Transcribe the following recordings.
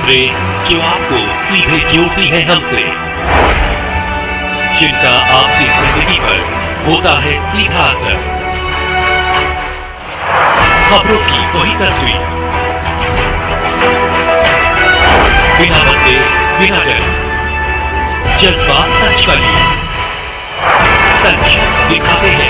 खबरें जो आपको सीधे जोड़ती हैं हमसे, जिनका आपकी जिंदगी पर होता है सीधा असर। खबरों की वही तस्वीर, बिना बदले बिना डर, जज्बा सच का लिए, सच दिखाते हैं।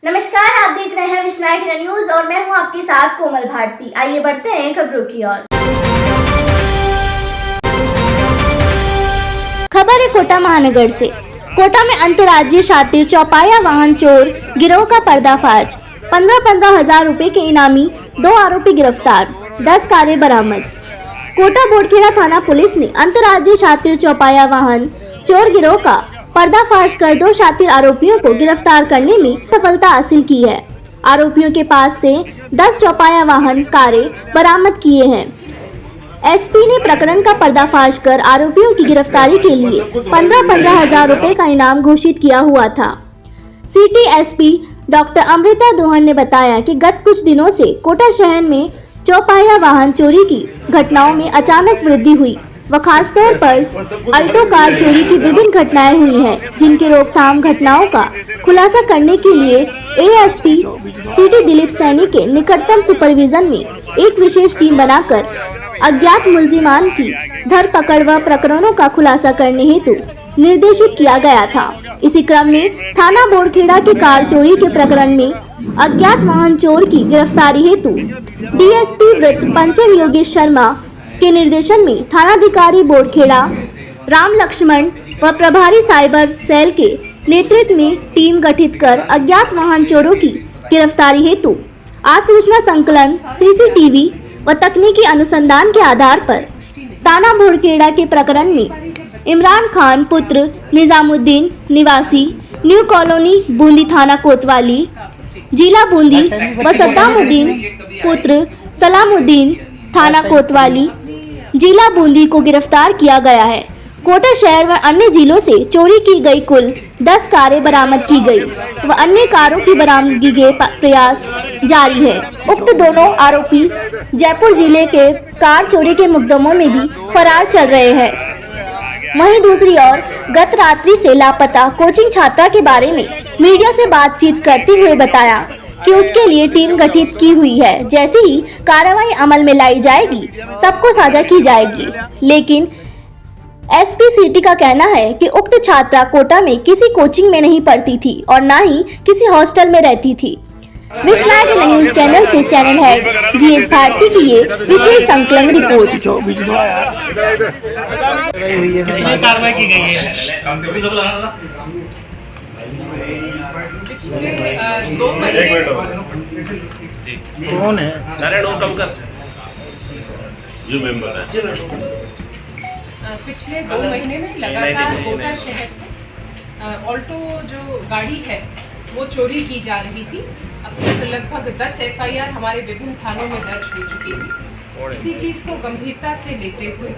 नमस्कार, आप देख रहे हैं विश्वनायक न्यूज और मैं हूं आपके साथ कोमल भारती। आइए बढ़ते हैं खबरों की ओर। खबर है कोटा महानगर से। कोटा में अंतर्राज्यीय शातिर चौपाया वाहन चोर गिरोह का पर्दाफाश। 15-15 हजार रुपए के इनामी 2 आरोपी गिरफ्तार, 10 कारें बरामद। कोटा बोडखेड़ा थाना पुलिस ने अंतर्राज्यीय शातिर चौपाया वाहन चोर गिरोह का पर्दाफाश कर 2 शातिर आरोपियों को गिरफ्तार करने में सफलता हासिल की है। आरोपियों के पास से 10 चौपाया वाहन कारें बरामद किए हैं। एसपी ने प्रकरण का पर्दाफाश कर आरोपियों की गिरफ्तारी के लिए 15-15 हजार रुपए का इनाम घोषित किया हुआ था। सिटी एसपी डॉक्टर अमृता दोहन ने बताया कि गत कुछ दिनों से कोटा शहर में चौपाया वाहन चोरी की घटनाओं में अचानक वृद्धि हुई व खासतौर पर अल्टो कार चोरी की विभिन्न घटनाएं हुई हैं, जिनकी रोकथाम घटनाओं का खुलासा करने के लिए एएसपी सिटी दिलीप सैनी के निकटतम सुपरविजन में एक विशेष टीम बनाकर अज्ञात मुलजिमान की धरपकड़ व प्रकरणों का खुलासा करने हेतु निर्देशित किया गया था। इसी क्रम में थाना बोडखेड़ा के कार चोरी के प्रकरण में अज्ञात वाहन चोर की गिरफ्तारी हेतु डीएसपी वृत्त पंचम योगेश शर्मा के निर्देशन में थानाधिकारी बोडखेड़ा राम लक्ष्मण व प्रभारी साइबर सेल के नेतृत्व में टीम गठित कर अज्ञात वाहन चोरों की गिरफ्तारी हेतु आसूचना संकलन, सीसीटीवी व तकनीकी अनुसंधान के आधार पर थाना बोडखेड़ा के प्रकरण में इमरान खान पुत्र निजामुद्दीन निवासी न्यू कॉलोनी बूंदी थाना कोतवाली जिला बूंदी व सद्दामुद्दीन पुत्र सलामुद्दीन थाना कोतवाली जिला बूंदी को गिरफ्तार किया गया है। कोटा शहर व अन्य जिलों से चोरी की गई कुल 10 कारें बरामद की गई व अन्य कारों की बरामदगी के प्रयास जारी है। उक्त दोनों आरोपी जयपुर जिले के कार चोरी के मुकदमों में भी फरार चल रहे हैं। वहीं दूसरी ओर गत रात्रि से लापता कोचिंग छात्रा के बारे में मीडिया से बातचीत करते हुए बताया कि उसके लिए टीम गठित की हुई है। जैसे ही कार्रवाई अमल में लाई जाएगी, सबको साझा की जाएगी। लेकिन एसपी सिटी का कहना है कि उक्त छात्रा कोटा में किसी कोचिंग में नहीं पढ़ती थी और न ही किसी हॉस्टल में रहती थी। विश्वनायक न्यूज चैनल से चैनल हेड जीएस भारती की ये विशेष संकलन रिपोर्ट। पिछले 2 महीने कौन है नारायण कम कर जो मेंबर है। पिछले 2 महीने में लगातार कोटा शहर से ऑल्टो जो गाड़ी है वो चोरी की जा रही थी। अब तक लगभग 10 एफआईआर हमारे विभिन्न थानों में दर्ज हो चुकी थी। इसी चीज़ को गंभीरता से लेते हुए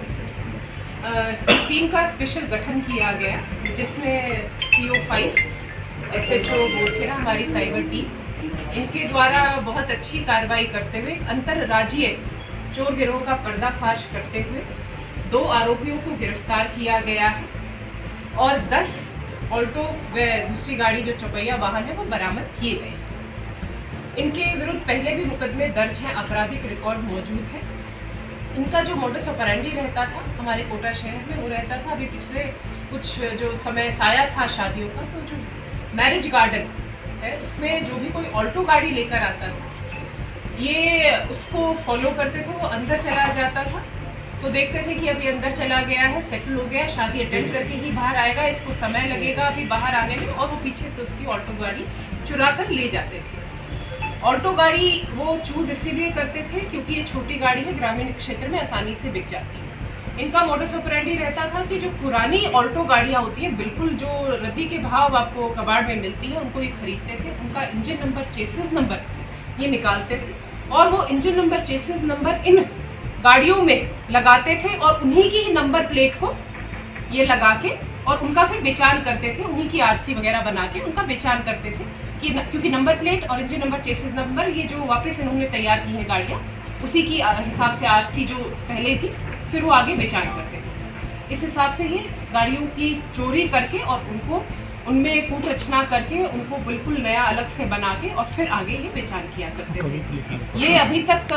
टीम का स्पेशल गठन किया गया, जिसमें CO5 SHO बोडखेड़ा हमारी साइबर टीम, इनके द्वारा बहुत अच्छी कार्रवाई करते हुए अंतर्राज्यीय चोर गिरोह का पर्दाफाश करते हुए 2 आरोपियों को गिरफ्तार किया गया है और 10 ऑल्टो व दूसरी गाड़ी जो चौपहिया वाहन है वो बरामद किए गए। इनके विरुद्ध पहले भी मुकदमे दर्ज हैं, आपराधिक रिकॉर्ड मौजूद है। इनका जो मोडस ऑपरेंडी रहता था हमारे कोटा शहर में, वो रहता था अभी पिछले कुछ जो समय साया था शादियों का, तो जो मैरिज गार्डन है उसमें जो भी कोई ऑल्टो गाड़ी लेकर आता था ये उसको फॉलो करते थे। वो अंदर चला जाता था तो देखते थे कि अभी अंदर चला गया है, सेटल हो गया, शादी अटेंड करके ही बाहर आएगा, इसको समय लगेगा अभी बाहर आने में, और वो पीछे से उसकी ऑल्टो गाड़ी चुरा कर ले जाते थे। ऑल्टो गाड़ी वो चूज इसीलिए करते थे क्योंकि ये छोटी गाड़ी है, ग्रामीण क्षेत्र में आसानी से बिक जाती है। इनका मोडस ऑपरेंडी रहता था कि जो पुरानी ऑल्टो गाड़ियाँ होती हैं, बिल्कुल जो रद्दी के भाव आपको कबाड़ में मिलती है, उनको ये खरीदते थे। उनका इंजन नंबर, चेसिस नंबर ये निकालते थे और वो engine number, chassis number in गाड़ियों में लगाते थे और उन्हीं की ही नंबर प्लेट को ये लगा के और उनका फिर बेचान करते थे। उन्हीं की आरसी वगैरह बना के उनका बेचान करते थे। कि क्योंकि नंबर प्लेट और इंजन नंबर, चेसिस नंबर, ये जो वापस इन्होंने तैयार की हैं गाड़ियाँ, उसी की हिसाब से आरसी जो पहले थी फिर वो आगे बेचान करते थे। इस हिसाब से ये गाड़ियों की चोरी करके और उनको उनमें कूट रचना करके उनको बिल्कुल नया अलग से बना के और फिर आगे ये बेचान किया करते थे। ये अभी तक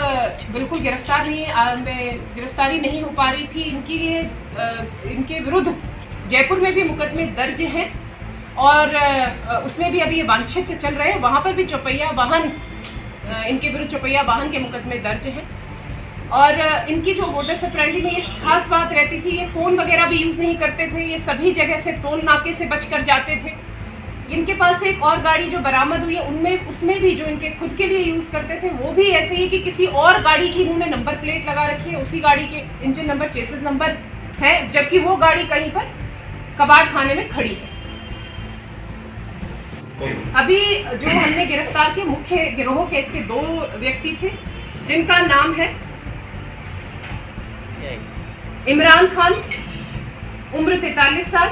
बिल्कुल गिरफ्तारी नहीं हो पा रही थी इनकी। ये इनके विरुद्ध जयपुर में भी मुकदमे दर्ज हैं और उसमें भी अभी ये वांछित चल रहे हैं। वहाँ पर भी चौपहिया वाहन, इनके विरुद्ध चौपहिया वाहन के मुकदमे दर्ज हैं। और इनकी जो मोडस ऑपरेंडी में ये खास बात रहती थी, ये फ़ोन वगैरह भी यूज़ नहीं करते थे, ये सभी जगह से टोल नाके से बच कर जाते थे। इनके पास एक और गाड़ी जो बरामद हुई है उसमें भी जो इनके खुद के लिए यूज़ करते थे वो भी ऐसे ही कि किसी और गाड़ी की इन्होंने नंबर प्लेट लगा रखी है, उसी गाड़ी के इंजन नंबर, चेसिस नंबर है, जबकि वो गाड़ी कहीं पर कबाड़ खाने में खड़ी है। अभी जो हमने गिरफ्तार के मुख्य गिरोह के इसके 2 व्यक्ति थे जिनका नाम है इमरान खान, उम्र 43 साल,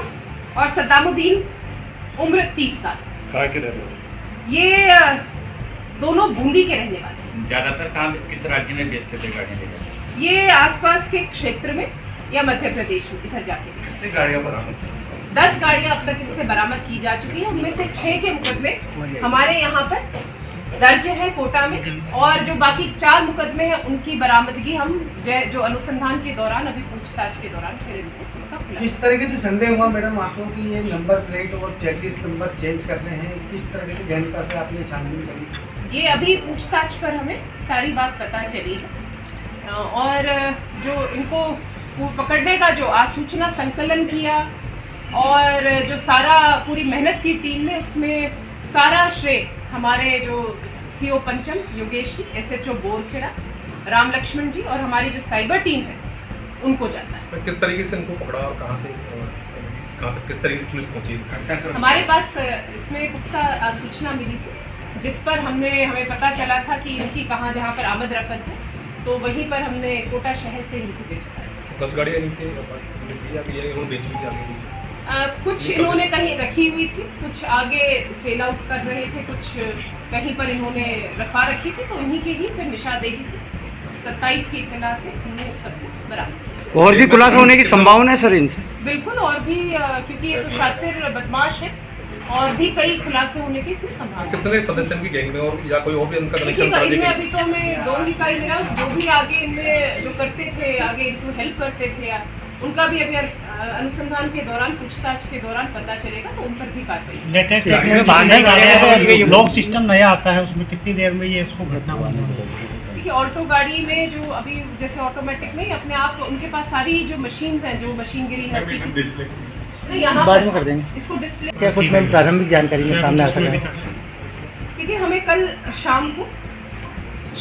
और सद्दामुद्दीन, उम्र 30 साल। ये दोनों बूंदी के रहने वाले हैं। ज्यादातर काम किस राज्य में बेचते थे गाड़ियाँ लेकर? ये आसपास के क्षेत्र में या मध्य प्रदेश में इधर जाके। कितनी गाड़ियाँ बरामद? 10 गाड़ियाँ अब तक इनसे बरामद की जा चुकी हैं। उनमें से 6 के मुकदमे हमारे यहाँ पर दर्ज है कोटा में, और जो बाकी 4 मुकदमे हैं उनकी बरामदगी हम जो अनुसंधान के दौरान, अभी पूछताछ के दौरान फिर इनसे उसका खुलासा। किस तरीके से संदेह हुआ मैडम आपको कि ये नंबर प्लेट और चेकलिस्ट नंबर चेंज कर रहे हैं? किस तरह की गहनता से आपने छानबीन करी? ये अभी पूछताछ पर हमें सारी बात पता चली है। और जो इनको पकड़ने का जो आसूचना संकलन किया और जो सारा पूरी मेहनत की टीम ने, उसमें सारा श्रेय हमारे जो CO पंचम योगेश जी, SHO बोरखेड़ा राम लक्ष्मण जी और हमारी जो साइबर टीम है उनको जाता है। किस तरीके से इनको पकड़ा और कहाँ तक किस तरीके से पुलिस पहुंची? हमारे पास इसमें पुख्ता सूचना मिली थी जिस पर हमें पता चला था कि इनकी कहाँ जहाँ पर आमद रफत है, तो वहीं पर हमने कोटा शहर से इनको गिरफ्तार किया। 10 गाड़ियाँ इनके पास बेची थी? कुछ इन्होंने कहीं रखी हुई थी, कुछ आगे सेल आउट कर रहे थे, कुछ कहीं पर इन्होंने रखा रखी थी, तो इन्हीं के ही फिर निशादेही से 27 की इत्तला से इन्हें सबको बरामद। और भी खुलासा होने की संभावना है सर इनसे? बिल्कुल, और भी, क्योंकि ये तो शातिर बदमाश है, और भी कई खुलासे होने की इसमें संभावना। कितने सदस्य की गैंग में, और या कोई और भी इनका कनेक्शन? इनमें अभी तो हमें 2 ही का मिला, जो भी आगे इनमें जो करते थे, आगे इनको हेल्प करते थे, उनका भी अभी अनुसंधान के दौरान, पूछताछ के दौरान पता चलेगा, तो उन पर भी कार्रवाई। लॉक सिस्टम नया आता है, उसमें कितनी देर में ये इसको घटना बंद हो जाएगी? देखिए, ऑल्टो गाड़ी में जो अभी जैसे ऑटोमेटिक में अपने आप उनके पास सारी जो मशीन्स हैं, जो मशीनगिरी है, तो यहाँ बाद में कर देंगे इसको डिस्प्ले। क्या कुछ में प्रारंभिक जानकारी में सामने आ सकता है? देखिए, हमें कल शाम को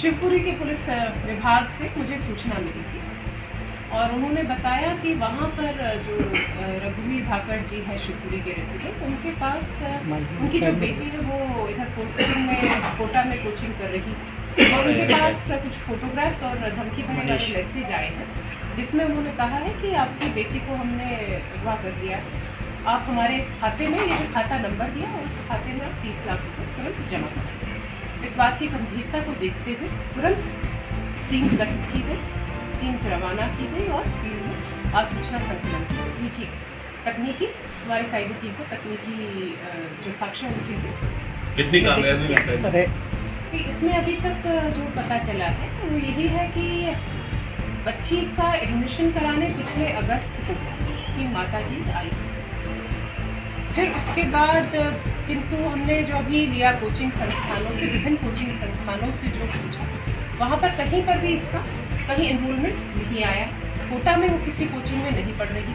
शिवपुरी के पुलिस विभाग से मुझे सूचना मिली थी और उन्होंने बताया कि वहाँ पर जो रघुवीर धाकड़ जी है शिवपुरी के रेजिडेंट, उनके पास उनकी जो बेटी है वो इधर कोटा में कोचिंग कर रही है, और उनके पास कुछ फोटोग्राफ्स और धमकी भरे वाले मैसेज आए हैं जिसमें उन्होंने कहा है कि आपकी बेटी को हमने अगवा कर लिया है, आप हमारे खाते में, ये जो खाता नंबर दिया उस खाते में आप 30 लाख रुपये तुरंत जमा करें। इस बात की गंभीरता को देखते हुए तुरंत टीम्स गठित की गई, टीम्स रवाना की गई और फील्ड में आसूचना संकलन की तकनीकी, हमारी साइबर टीम को तकनीकी जो साक्ष्य उनकी कितनी कामयाबी है? इसमें अभी तक जो पता चला है वो यही है कि बच्ची का एडमिशन कराने पिछले अगस्त को उसकी माताजी आई, फिर उसके बाद किंतु हमने जो अभी लिया कोचिंग संस्थानों से, विभिन्न कोचिंग संस्थानों से जो पूछा, वहाँ पर कहीं पर भी इसका कहीं एनरोलमेंट नहीं आया। कोटा में वो किसी कोचिंग में नहीं पढ़ रही,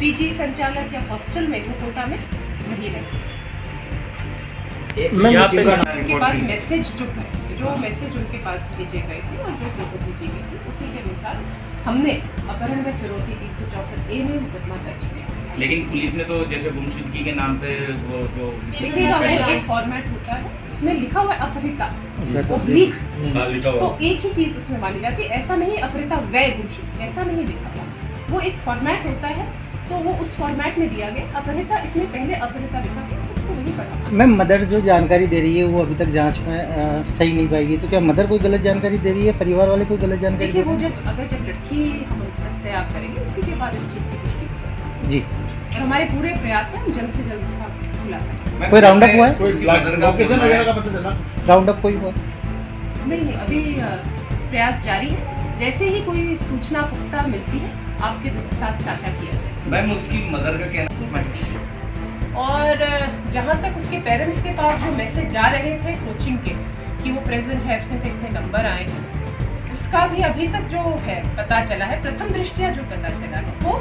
पीजी संचालक या हॉस्टल में वो कोटा में नहीं रहती। उनके पास मैसेज जो मैसेज उनके पास भेजे गए थे और जो फोटो भेजी गई थी, उसी के अनुसार हमने अपहरण में फिरौती 364A में मुकदमा दर्ज किया। लेकिन पुलिस ने तो जैसे गुमशुदगी के नाम पे वो जो लिखिएगा, एक फॉर्मेट होता है, उसमें लिखा हुआ है अपहृता ओब्लिक, तो एक ही चीज़ उसमें मानी जाती है। ऐसा नहीं अपहृता व गुमशुदगी, ऐसा नहीं लिखा हुआ, वो एक फॉर्मेट होता है, तो वो उस फॉर्मेट में दिया गया। अपहृता, इसमें पहले अपहृता लिखा गया, उसको वही पढ़ा। मैम मदर जो जानकारी दे रही है वो अभी तक जांच में सही नहीं पाएगी, तो क्या मदर कोई गलत जानकारी दे रही है, परिवार वाले कोई गलत जानकारी देखिए दे वो रहे हैं? जब लड़की हम दस्तयाब करेंगे उसी के बाद इस चीज़ की पुष्टि होगी। जी, और हमारे पूरे प्रयास हैं हम जल्द से जल्द इसका खुलासा करें। कोई राउंड अप हुआ है? लोकेशन वगैरह का पता चला? राउंड अप कोई हुआ? नहीं अभी प्रयास जारी है। जैसे ही कोई सूचना पुख्ता मिलती है आपके साथ साझा किया जाए। मैम उसकी मदर का कहना और जहाँ तक उसके पेरेंट्स के पास जो मैसेज जा रहे थे कोचिंग के कि वो प्रेजेंट है एब्सेंट है, इतने नंबर आए हैं, उसका भी अभी तक जो है पता चला है, प्रथम दृष्टया जो पता चला है वो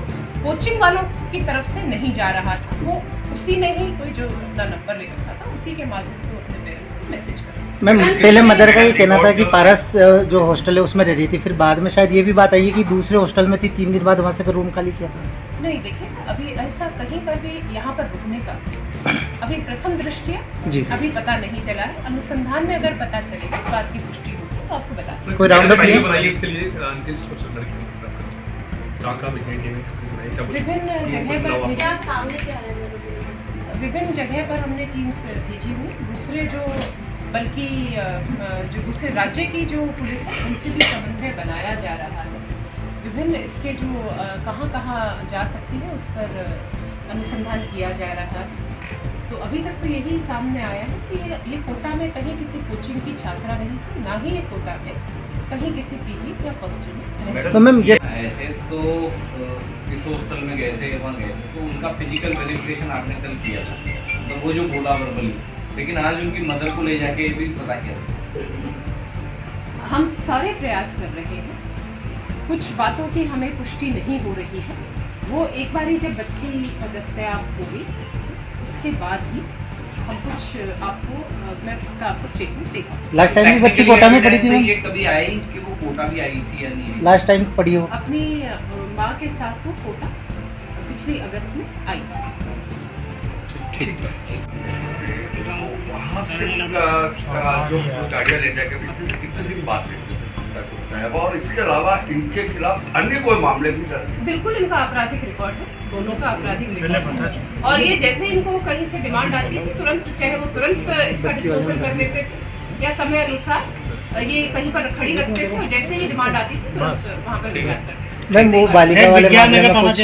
कोचिंग वालों की तरफ से नहीं जा रहा था। वो उसी ने ही कोई जो अपना नंबर ले रखा था उसी के माध्यम से वो अपने पेरेंट्स को मैसेज कर। मैम पहले मदर का ये कहना था कि पारस जो हॉस्टल है उसमें रह रही थी, फिर बाद में शायद ये भी बात आई है कि दूसरे हॉस्टल में थी, 3 दिन बाद वहाँ से फिर रूम खाली किया था। नहीं देखिए अभी ऐसा कहीं पर भी यहाँ पर रुकने का अभी प्रथम दृष्टया जी, अभी पता नहीं चला है। अनुसंधान में अगर पता चलेगा इस बात की पुष्टि होगी तो आपको बता देंगे। कोई राउंड अप वीडियो बनाई है इसके लिए उनके सोशल मीडिया की तरफ टाका विजय टीम ने किस तरह बनाई, क्या कुछ विभिन्न जगह पर क्या सामने क्या है? विभिन्न जगह पर हमने टीम्स भेजी हुई। दूसरे जो बल्कि जो दूसरे राज्य की जो पुलिस है उनसे भी समन्वय बनाया जा रहा है। विभिन्न इसके जो कहाँ जा सकती है उस पर अनुसंधान किया जा रहा है। तो अभी तक तो यही सामने आया है कि ये कोटा में कहीं किसी कोचिंग की छात्रा नहीं थी, ना ही ये कोटा में कहीं किसी पीजी या हॉस्टल में नहीं। तो मैम आए थे तो इस हॉस्टल में गए थे, वहाँ गए थे तो उनका फिजिकल वेरिफिकेशन आपने कल किया था, तो वो जो बोला वर्बली, लेकिन आज उनकी मदर को ले जाके भी पता किया। हम सारे प्रयास कर रहे हैं, कुछ बातों की हमें पुष्टि नहीं हो रही है। वो एक बारी जब बच्ची दस्तयाब होगी उसके बाद ही हम कुछ मैं आपको स्टेटमेंट देगा। लास्ट टाइम भी बच्ची कोटा में पड़ी थी मैम? ये कभी आई कि वो कोटा भी आई थी या नहीं? लास्ट टाइम पड़ी हो? अपनी माँ के साथ वो कोटा पिछली अगस्त में आई थी। ठीक है। वहाँ से जो गाड़ियाँ ले जाके कितने दिन बाद लेते थे और इसके अलावा इनके खिलाफ अन्य कोई मामले भी दर्ज? बिल्कुल इनका आपराधिक रिकॉर्ड है, दोनों का आपराधिक रिकॉर्ड है। और ये जैसे इनको कहीं से डिमांड आती थी तुरंत, चाहे वो तुरंत इसका डिस्पोजल कर लेते थे या समय अनुसार ये कहीं पर खड़ी रखते थे और जैसे ही डिमांड आती थी तुरंत वहाँ पर विचार करते थे। मैम वो बालिका वाले मामले में कुछ